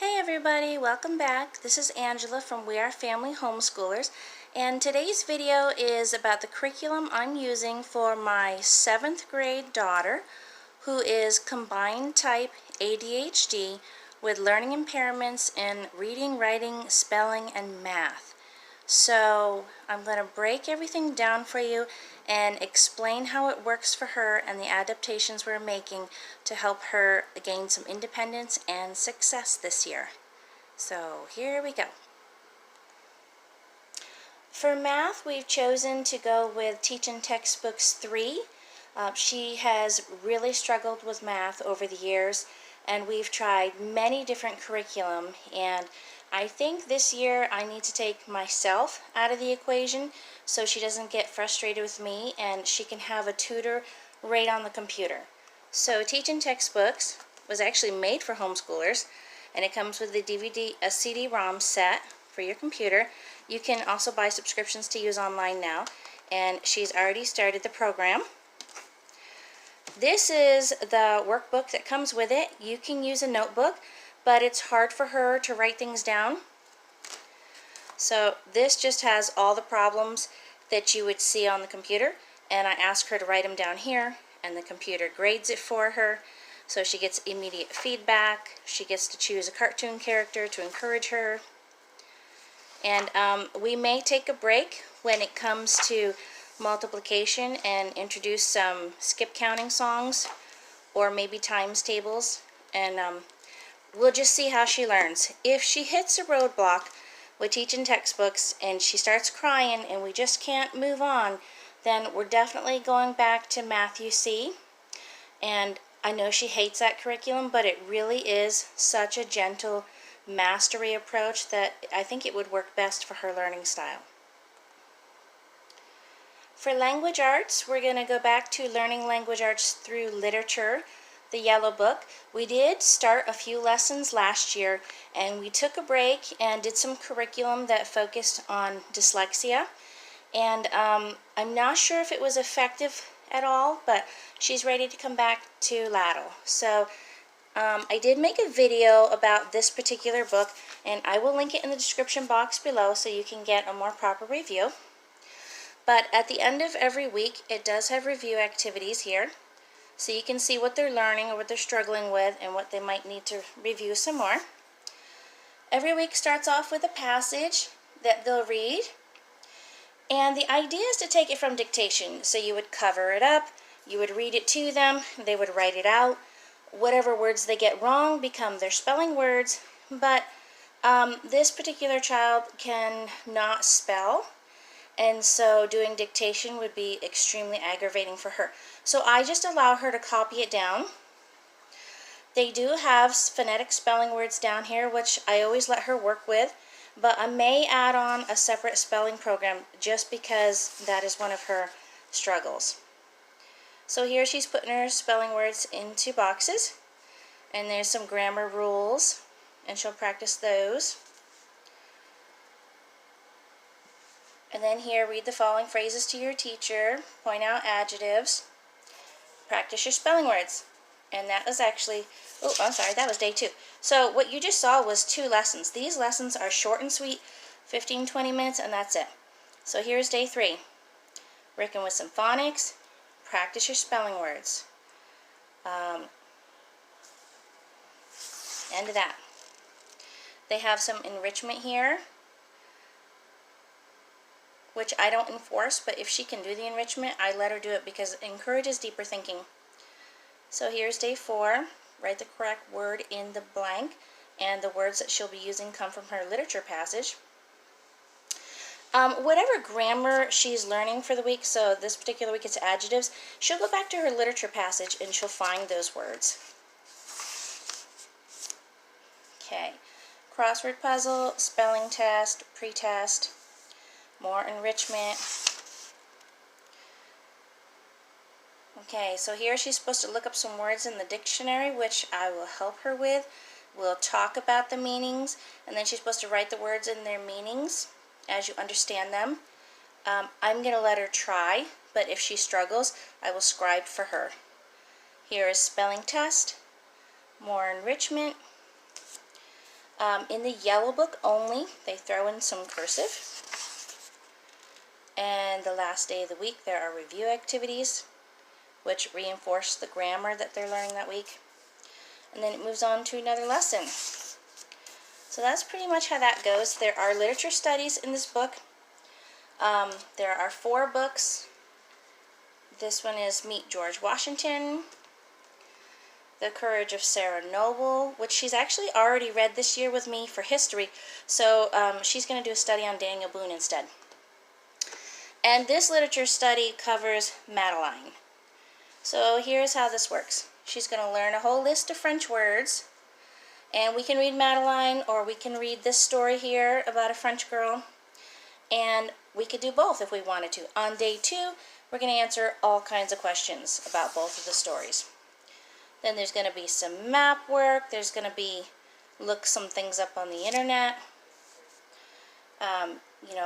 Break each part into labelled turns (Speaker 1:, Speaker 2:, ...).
Speaker 1: Hey everybody, welcome back. This is Angela from We Are Family Homeschoolers, and today's video is about the curriculum I'm using for my 7th grade daughter who is combined type ADHD with learning impairments in reading, writing, spelling, and math. So I'm going to break everything down for you and explain how it works for her and the adaptations we're making to help her gain some independence and success this year. So here we go. For math, we've chosen to go with Teaching Textbooks 3. She has really struggled with math over the years, and we've tried many different curriculum, and I think this year I need to take myself out of the equation so she doesn't get frustrated with me and she can have a tutor right on the computer. So Teaching Textbooks was actually made for homeschoolers, and it comes with a CD-ROM set for your computer. You can also buy subscriptions to use online now, and she's already started the program. This is the workbook that comes with it. You can use a notebook, but it's hard for her to write things down. So this just has all the problems that you would see on the computer, and I ask her to write them down here, and the computer grades it for her. So she gets immediate feedback. She gets to choose a cartoon character to encourage her. And we may take a break when it comes to multiplication and introduce some skip counting songs or maybe times tables, and we'll just see how she learns. If she hits a roadblock with Teaching Textbooks and she starts crying and we just can't move on, then we're definitely going back to Math UC. And I know she hates that curriculum, but it really is such a gentle mastery approach that I think it would work best for her learning style. For language arts, we're going to go back to learning language arts through literature, the yellow book. We did start a few lessons last year, and we took a break and did some curriculum that focused on dyslexia. And I'm not sure if it was effective at all, but she's ready to come back to LLATL. So I did make a video about this particular book, and I will link it in the description box below so you can get a more proper review. But at the end of every week, it does have review activities here, so you can see what they're learning or what they're struggling with and what they might need to review some more. Every week starts off with a passage that they'll read, and the idea is to take it from dictation. So you would cover it up, you would read it to them, they would write it out. Whatever words they get wrong become their spelling words, but this particular child can not spell, and so doing dictation would be extremely aggravating for her. So I just allow her to copy it down. They do have phonetic spelling words down here, which I always let her work with, but I may add on a separate spelling program just because that is one of her struggles. So here she's putting her spelling words into boxes, and there's some grammar rules, and she'll practice those. And then here, read the following phrases to your teacher, point out adjectives, practice your spelling words. And that was actually, oh, I'm sorry, that was day 2. So what you just saw was 2 lessons. These lessons are short and sweet, 15-20 minutes, and that's it. So here's day 3. Working with some phonics, practice your spelling words. End of that. They have some enrichment here, which I don't enforce, but if she can do the enrichment, I let her do it because it encourages deeper thinking. So here's day 4. Write the correct word in the blank, and the words that she'll be using come from her literature passage. Whatever grammar she's learning for the week, so this particular week it's adjectives, she'll go back to her literature passage and she'll find those words. Okay, crossword puzzle, spelling test, pre-test, more enrichment. Okay, so here she's supposed to look up some words in the dictionary, which I will help her with. We'll talk about the meanings, and then she's supposed to write the words in their meanings as you understand them. I'm going to let her try, but if she struggles, I will scribe for her. Here is spelling test, more enrichment. In the yellow book only, they throw in some cursive. And the last day of the week, there are review activities, which reinforce the grammar that they're learning that week. And then it moves on to another lesson. So that's pretty much how that goes. There are literature studies in this book. There are 4 books. This one is Meet George Washington, The Courage of Sarah Noble, which she's actually already read this year with me for history. So she's going to do a study on Daniel Boone instead. And this literature study covers Madeline. So here's how this works. She's going to learn a whole list of French words. And we can read Madeline, or we can read this story here about a French girl. And we could do both if we wanted to. On day 2, we're going to answer all kinds of questions about both of the stories. Then there's going to be some map work. There's going to be look some things up on the internet.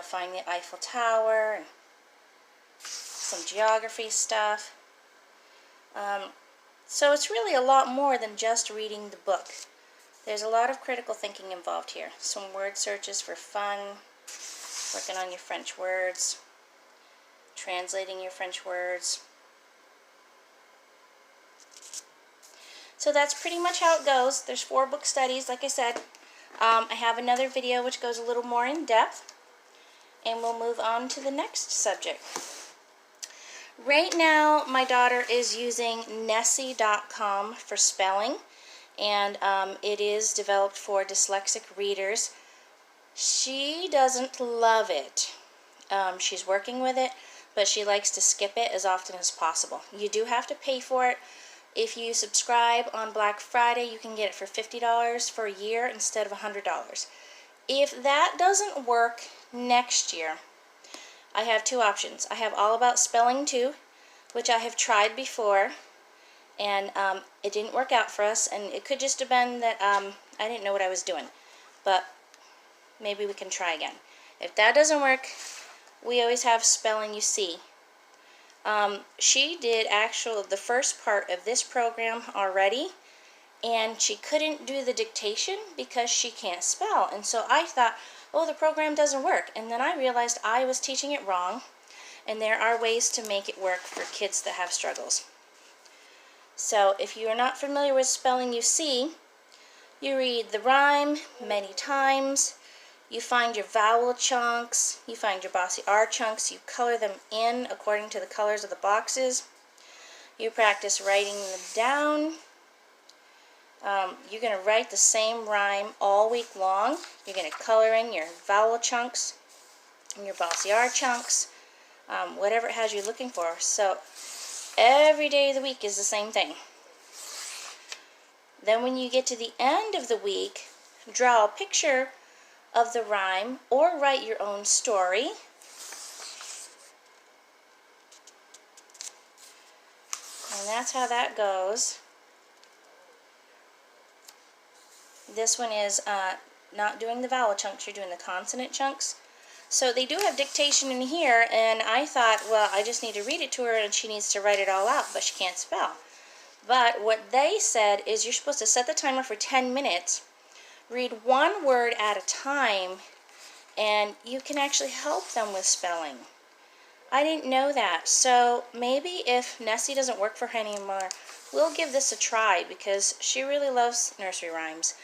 Speaker 1: Find the Eiffel Tower and some geography stuff. So it's really a lot more than just reading the book. There's a lot of critical thinking involved here. Some word searches for fun, working on your French words, translating your French words. So that's pretty much how it goes. There's 4 book studies, like I said. I have another video which goes a little more in depth. And we'll move on to the next subject. Right now, my daughter is using Nessie.com for spelling. And it is developed for dyslexic readers. She doesn't love it. She's working with it, but she likes to skip it as often as possible. You do have to pay for it. If you subscribe on Black Friday, you can get it for $50 for a year instead of $100. If that doesn't work next year, I have 2 options. I have All About Spelling 2, which I have tried before, and it didn't work out for us, and it could just have been that I didn't know what I was doing. But maybe we can try again. If that doesn't work, we always have Spelling You See. She did the first part of this program already, and she couldn't do the dictation because she can't spell. And so I thought, oh, the program doesn't work. And then I realized I was teaching it wrong, and there are ways to make it work for kids that have struggles. So if you are not familiar with Spelling You See, you read the rhyme many times. You find your vowel chunks, you find your bossy R chunks, you color them in according to the colors of the boxes. You practice writing them down. You're going to write the same rhyme all week long. You're going to color in your vowel chunks and your bossy R chunks, whatever it has you're looking for. So every day of the week is the same thing. Then when you get to the end of the week, draw a picture of the rhyme or write your own story. And that's how that goes. This one is not doing the vowel chunks, you're doing the consonant chunks. So they do have dictation in here, and I thought, well, I just need to read it to her and she needs to write it all out, but she can't spell. But what they said is you're supposed to set the timer for 10 minutes, read 1 word at a time, and you can actually help them with spelling. I didn't know that. So maybe if Nessie doesn't work for her anymore, we'll give this a try because she really loves nursery rhymes.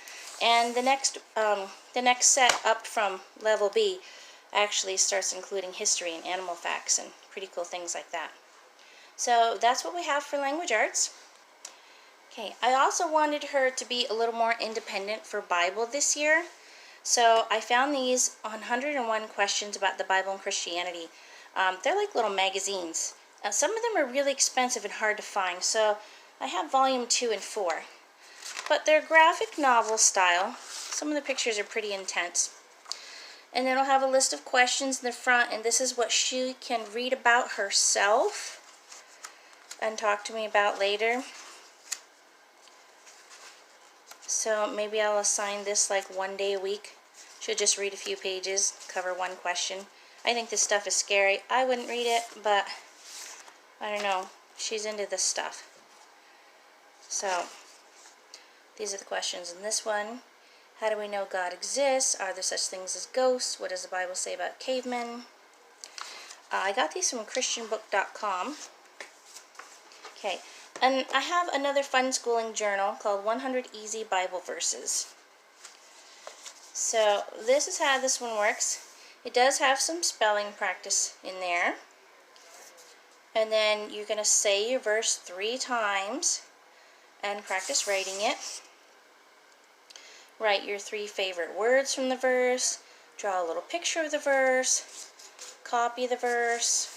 Speaker 1: And the next set up from level B actually starts including history and animal facts and pretty cool things like that. So that's what we have for language arts. Okay, I also wanted her to be a little more independent for Bible this year. So I found these 101 questions about the Bible and Christianity. They're like little magazines. Some of them are really expensive and hard to find, so I have volume 2 and 4. But they're graphic novel style. Some of the pictures are pretty intense. And then it'll have a list of questions in the front, and this is what she can read about herself and talk to me about later. So maybe I'll assign this like 1 day a week. She'll just read a few pages, cover 1 question. I think this stuff is scary. I wouldn't read it, but I don't know. She's into this stuff. So these are the questions in this one. How do we know God exists? Are there such things as ghosts? What does the Bible say about cavemen? I got these from christianbook.com. Okay, and I have another Funschooling journal called 100 Easy Bible Verses. So this is how this one works. It does have some spelling practice in there. And then you're going to say your verse 3 times and practice writing it. Write your 3 favorite words from the verse. Draw a little picture of the verse. Copy the verse.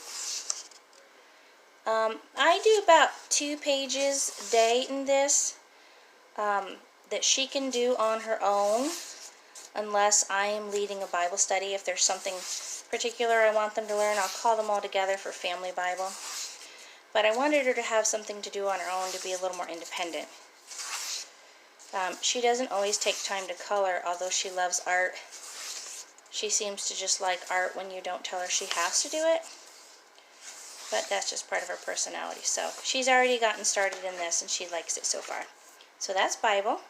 Speaker 1: I do about 2 pages a day in this that she can do on her own, unless I am leading a Bible study. If there's something particular I want them to learn, I'll call them all together for Family Bible. But I wanted her to have something to do on her own, to be a little more independent. She doesn't always take time to color, although she loves art. She seems to just like art when you don't tell her she has to do it. But that's just part of her personality. So she's already gotten started in this and she likes it so far. So that's Bible.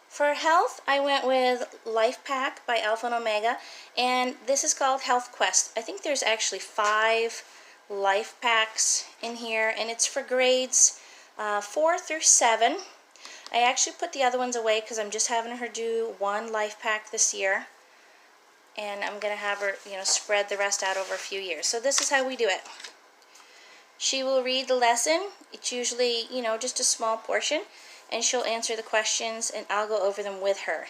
Speaker 1: For health, I went with Life Pack by Alpha and Omega, and this is called Health Quest. I think there's actually 5 life packs in here, and it's for grades 4 through 7. I actually put the other ones away because I'm just having her do 1 life pack this year, and I'm going to have her, spread the rest out over a few years. So this is how we do it. She will read the lesson. It's usually, just a small portion. And she'll answer the questions, and I'll go over them with her.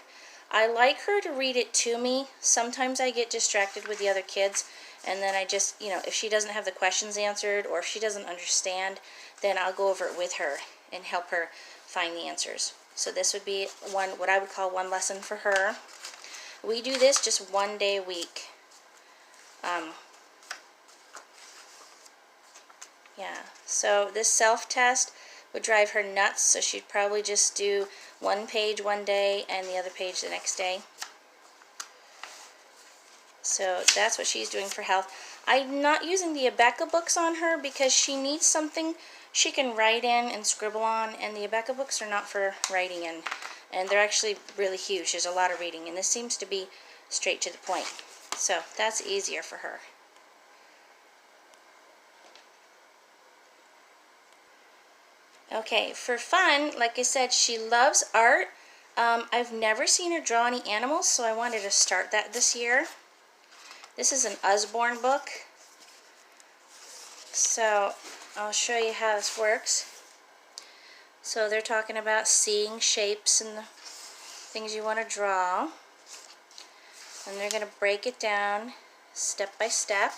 Speaker 1: I like her to read it to me. Sometimes I get distracted with the other kids, and then I just, if she doesn't have the questions answered, or if she doesn't understand, then I'll go over it with her and help her find the answers. So this would be what I would call 1 lesson for her. We do this just 1 day a week. So this self-test would drive her nuts, so she'd probably just do 1 page one day and the other page the next day. So that's what she's doing for health. I'm not using the Abeka books on her because she needs something she can write in and scribble on, and the Abeka books are not for writing in, and they're actually really huge. There's a lot of reading, and this seems to be straight to the point. So that's easier for her. Okay, for fun, like I said, she loves art. I've never seen her draw any animals, so I wanted to start that this year. This is an Usborne book. So I'll show you how this works. So they're talking about seeing shapes and the things you want to draw. And they're going to break it down step by step.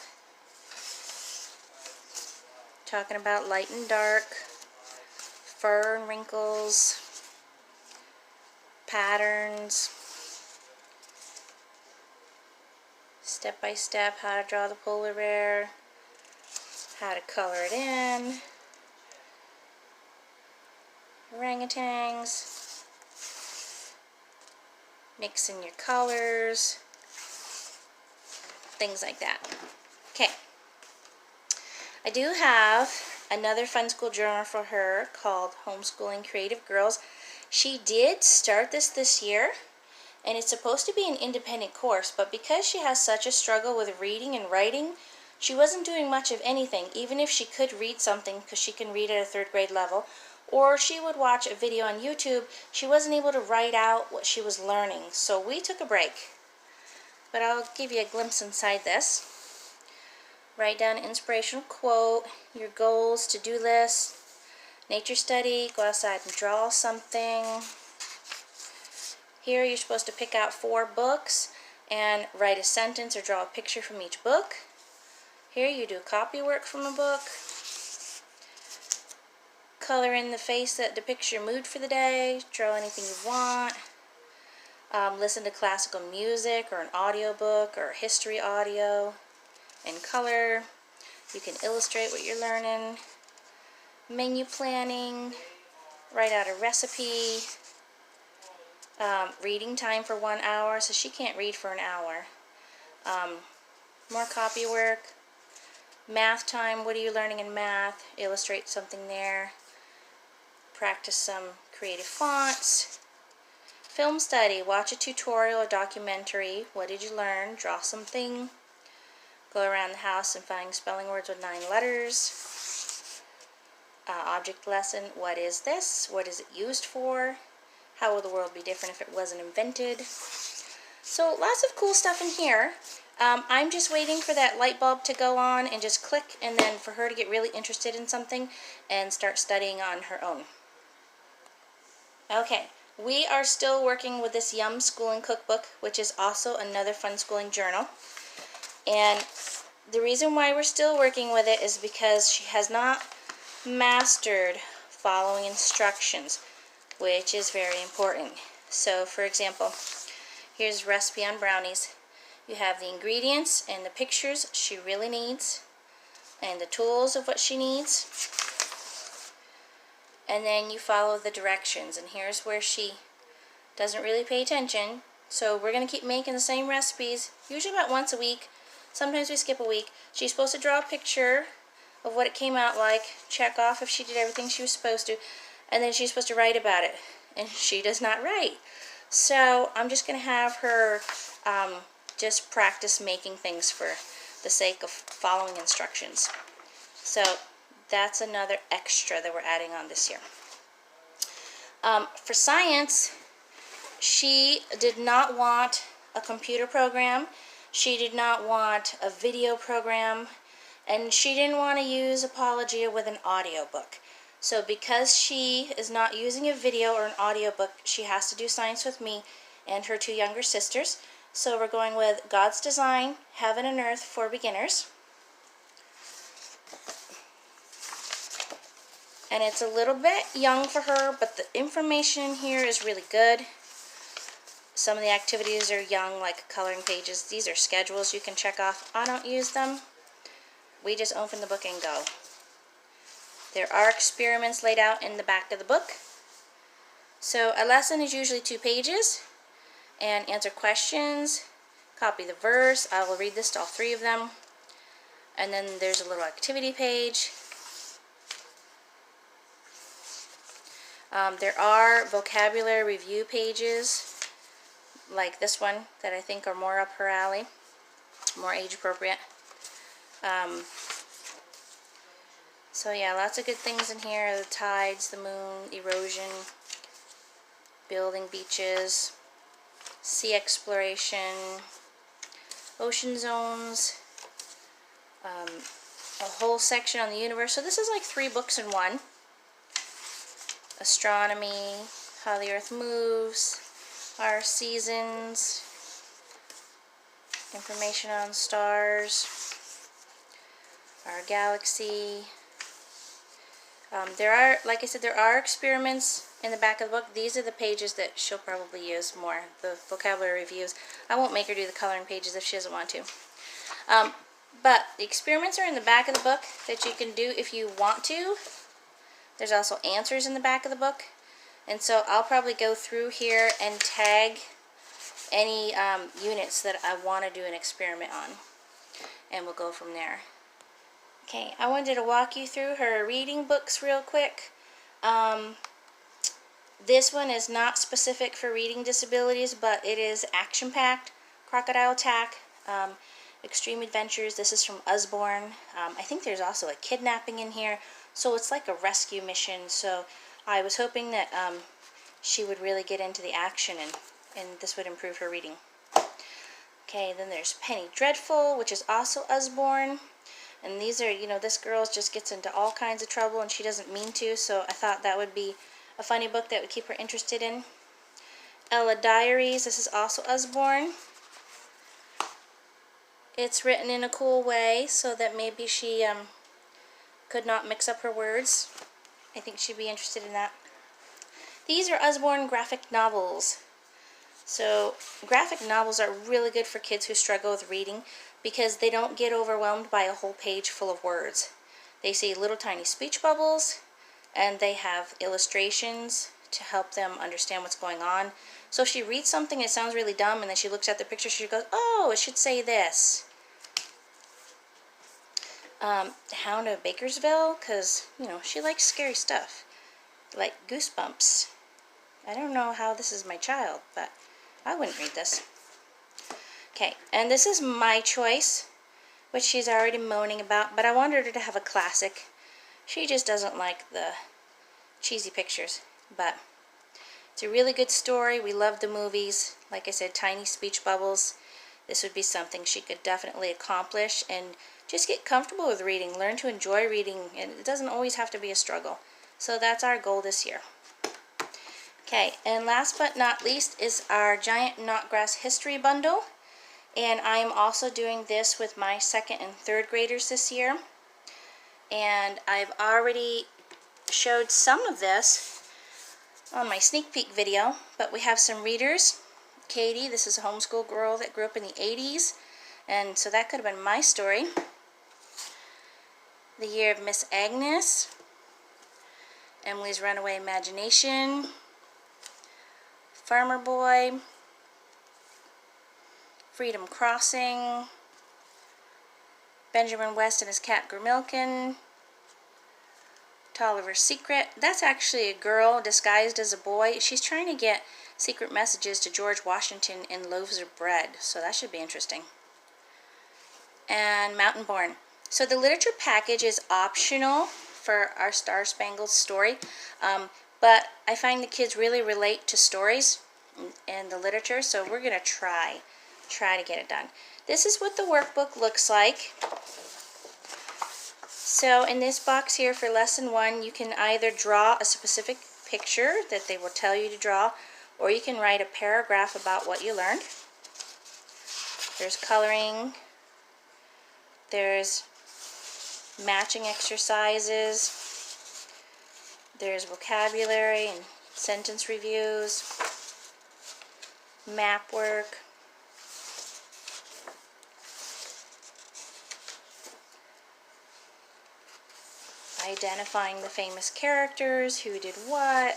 Speaker 1: Talking about light and dark, fur and wrinkles, patterns, step by step how to draw the polar bear, how to color it in, orangutans, mixing your colors, things like that. Okay, I do have another fun school journal for her called Homeschooling Creative Girls. She did start this year, and it's supposed to be an independent course, but because she has such a struggle with reading and writing, she wasn't doing much of anything, even if she could read something, because she can read at a 3rd grade level, or she would watch a video on YouTube. She wasn't able to write out what she was learning, so we took a break. But I'll give you a glimpse inside this. Write down an inspirational quote, your goals, to-do list, nature study, go outside and draw something. Here you're supposed to pick out 4 books and write a sentence or draw a picture from each book. Here you do copy work from a book. Color in the face that depicts your mood for the day. Draw anything you want. Listen to classical music or an audio book or history audio in color. You can illustrate what you're learning. Menu planning. Write out a recipe. Reading time for 1 hour, so she can't read for an hour. More copy work. Math time, what are you learning in math? Illustrate something there. Practice some creative fonts. Film study, watch a tutorial or documentary. What did you learn? Draw something. Go around the house and find spelling words with 9 letters. Object lesson, what is this? What is it used for? How will the world be different if it wasn't invented? So lots of cool stuff in here. I'm just waiting for that light bulb to go on and just click, and then for her to get really interested in something and start studying on her own. Okay, we are still working with this Homeschooling Cookbook, which is also another Funschooling journal. And the reason why we're still working with it is because she has not mastered following instructions, which is very important. So, for example, here's a recipe on brownies. You have the ingredients and the pictures she really needs, and the tools of what she needs. And then you follow the directions, and here's where she doesn't really pay attention. So we're going to keep making the same recipes, usually about once a week. Sometimes we skip a week. She's supposed to draw a picture of what it came out like, check off if she did everything she was supposed to, and then she's supposed to write about it. And she does not write. So I'm just going to have her just practice making things for the sake of following instructions. So that's another extra that we're adding on this year. For science, she did not want a computer program, she did not want a video program, and she didn't want to use Apologia with an audiobook. So because she is not using a video or an audiobook, she has to do science with me and her 2 younger sisters. So we're going with God's Design, Heaven and Earth for Beginners. And it's a little bit young for her, but the information in here is really good. Some of the activities are young, like coloring pages. These are schedules you can check off. I don't use them. We just open the book and go. There are experiments laid out in the back of the book. So a lesson is usually 2 pages. And answer questions, copy the verse. I will read this to all 3 of them. And then there's a little activity page. There are vocabulary review pages, like this one, that I think are more up her alley, more age appropriate. So yeah, lots of good things in here. The tides, the moon, erosion, building beaches, sea exploration, ocean zones, a whole section on the universe. So this is like 3 books in one. Astronomy, how the earth moves, our seasons, information on stars, our galaxy. There are, like I said, there are experiments in the back of the book. These are the pages that she'll probably use more, the vocabulary reviews. I won't make her do the coloring pages if she doesn't want to. But the experiments are in the back of the book that you can do if you want to. There's also answers in the back of the book. And so I'll probably go through here and tag any units that I want to do an experiment on. And we'll go from there. Okay, I wanted to walk you through her reading books real quick. This one is not specific for reading disabilities, but it is action-packed. Crocodile Attack, Extreme Adventures. This is from Usborne. I think there's also a kidnapping in here. So it's like a rescue mission. So I was hoping that she would really get into the action, and this would improve her reading. Okay, then there's Penny Dreadful, which is also Usborne. And these are, you know, this girl just gets into all kinds of trouble and she doesn't mean to, so I thought that would be a funny book that would keep her interested in. Ella Diaries, this is also Usborne. It's written in a cool way so that maybe she could not mix up her words. I think she'd be interested in that. These are Usborne graphic novels. So graphic novels are really good for kids who struggle with reading because they don't get overwhelmed by a whole page full of words. They see little tiny speech bubbles, and they have illustrations to help them understand what's going on. So if she reads something that sounds really dumb and then she looks at the picture, she goes, oh, it should say this. Hound of Bakersville, because, you know, she likes scary stuff. Like Goosebumps. I don't know how this is my child, but I wouldn't read this. Okay, and this is my choice, which she's already moaning about, but I wanted her to have a classic. She just doesn't like the cheesy pictures, but it's a really good story. We love the movies. Like I said, tiny speech bubbles. This would be something she could definitely accomplish and just get comfortable with reading, learn to enjoy reading, and it doesn't always have to be a struggle. So that's our goal this year. Okay, and last but not least is our giant Notgrass history bundle. And I am also doing this with my 2nd and 3rd graders this year. And I've already showed some of this on my sneak peek video, but we have some readers. Katie, this is a homeschool girl that grew up in the 80s, and so that could have been my story. The Year of Miss Agnes, Emily's Runaway Imagination, Farmer Boy, Freedom Crossing, Benjamin West and his cat Grimilkin, Tolliver's Secret. That's actually a girl disguised as a boy. She's trying to get secret messages to George Washington in loaves of bread, so that should be interesting. And Mountain Born. So the literature package is optional for our Star Spangled Story, but I find the kids really relate to stories and the literature, so we're going to try to get it done. This is what the workbook looks like. So in this box here for lesson 1, you can either draw a specific picture that they will tell you to draw, or you can write a paragraph about what you learned. There's coloring, there's matching exercises, there's vocabulary and sentence reviews, map work, identifying the famous characters, who did what.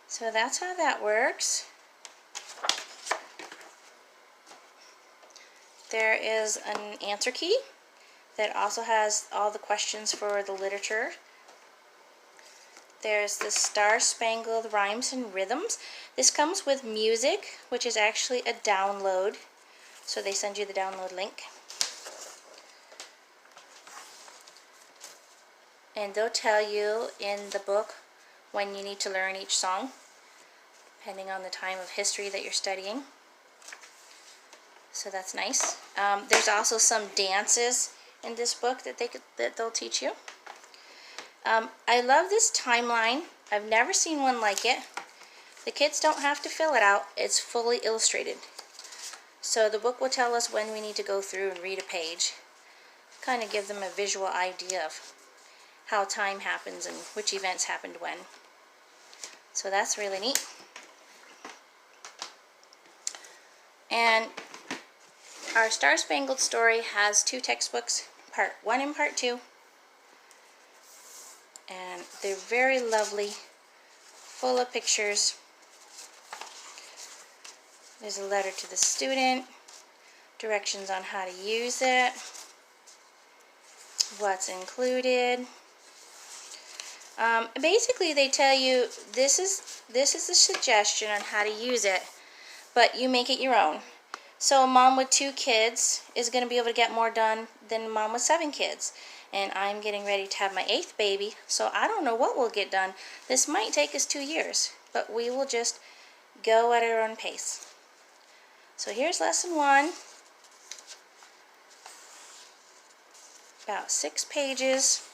Speaker 1: So that's how that works. There is an answer key that also has all the questions for the literature. There's the Star Spangled Rhymes and Rhythms. This comes with music, which is actually a download. So they send you the download link. And they'll tell you in the book when you need to learn each song, depending on the time of history that you're studying. So that's nice. There's also some dances in this book that they'll teach you. I love this timeline. I've never seen one like it. The kids don't have to fill it out. It's fully illustrated. So the book will tell us when we need to go through and read a page. Kind of give them a visual idea of how time happens and which events happened when. So that's really neat. And our Star Spangled Story has 2 textbooks, part 1 and part 2. And they're very lovely, full of pictures. There's a letter to the student, directions on how to use it, what's included. Basically they tell you this is a suggestion on how to use it, but you make it your own. So a mom with 2 kids is going to be able to get more done than a mom with 7 kids. And I'm getting ready to have my 8th baby, so I don't know what we'll get done. This might take us 2 years, but we will just go at our own pace. So here's lesson 1. About 6 pages.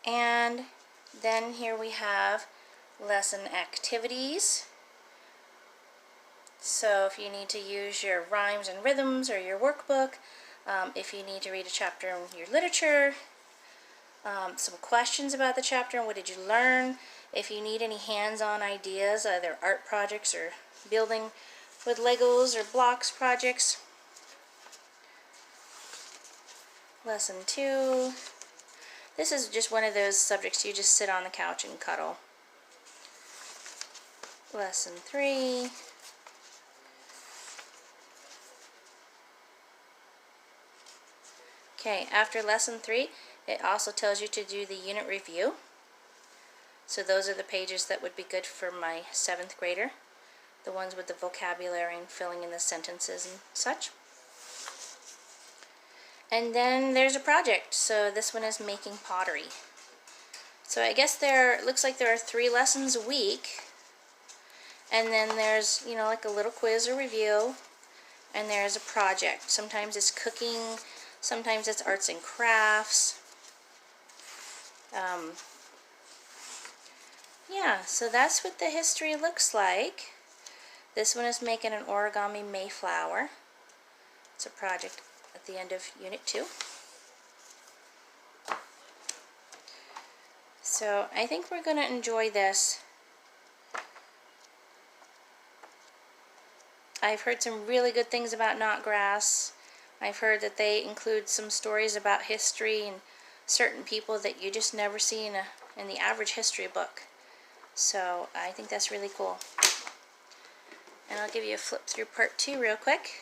Speaker 1: And then here we have lesson activities. So if you need to use your rhymes and rhythms or your workbook, if you need to read a chapter in your literature, some questions about the chapter and what did you learn, if you need any hands-on ideas, either art projects or building with Legos or blocks projects. Lesson 2. This is just one of those subjects you just sit on the couch and cuddle. Lesson 3. Okay, after lesson 3, it also tells you to do the unit review. So those are the pages that would be good for my 7th grader. The ones with the vocabulary and filling in the sentences and such. And then there's a project. So this one is making pottery. So I guess looks like there are 3 lessons a week. And then there's, you know, like a little quiz or review. And there's a project. Sometimes it's cooking, sometimes it's arts and crafts. Yeah, so that's what the history looks like. This one is making an origami Mayflower. It's a project at the end of Unit 2. So I think we're going to enjoy this. I've heard some really good things about Notgrass. I've heard that they include some stories about history and certain people that you just never see in the average history book. So I think that's really cool. And I'll give you a flip through part 2 real quick.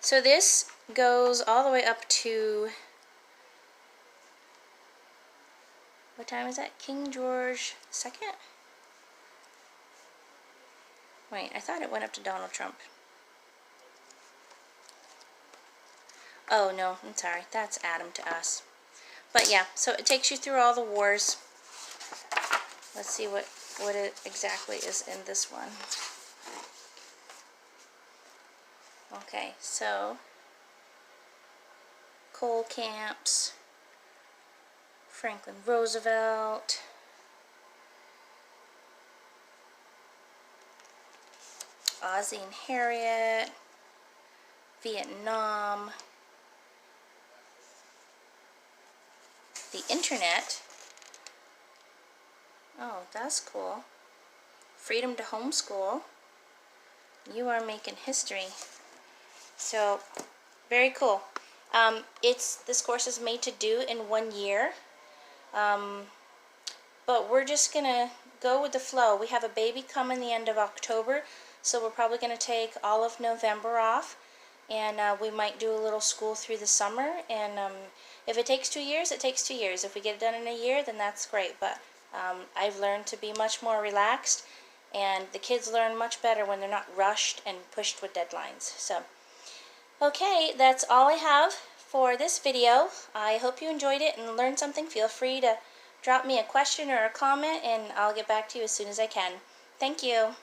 Speaker 1: So this goes all the way up to, what time is that? King George II? Wait, I thought it went up to Donald Trump. Oh no, I'm sorry, that's Adam to us. But yeah, so it takes you through all the wars. Let's see what it exactly is in this one. Okay, so coal camps, Franklin Roosevelt, Ozzie and Harriet, Vietnam, the internet. Oh, that's cool. Freedom to homeschool. You are making history. So, very cool. This course is made to do in 1 year. But we're just going to go with the flow. We have a baby coming the end of October, so we're probably going to take all of November off. And we might do a little school through the summer. And if it takes 2 years, it takes 2 years. If we get it done in a year, then that's great. But I've learned to be much more relaxed, and the kids learn much better when they're not rushed and pushed with deadlines. So, okay, that's all I have for this video. I hope you enjoyed it and learned something. Feel free to drop me a question or a comment, and I'll get back to you as soon as I can. Thank you.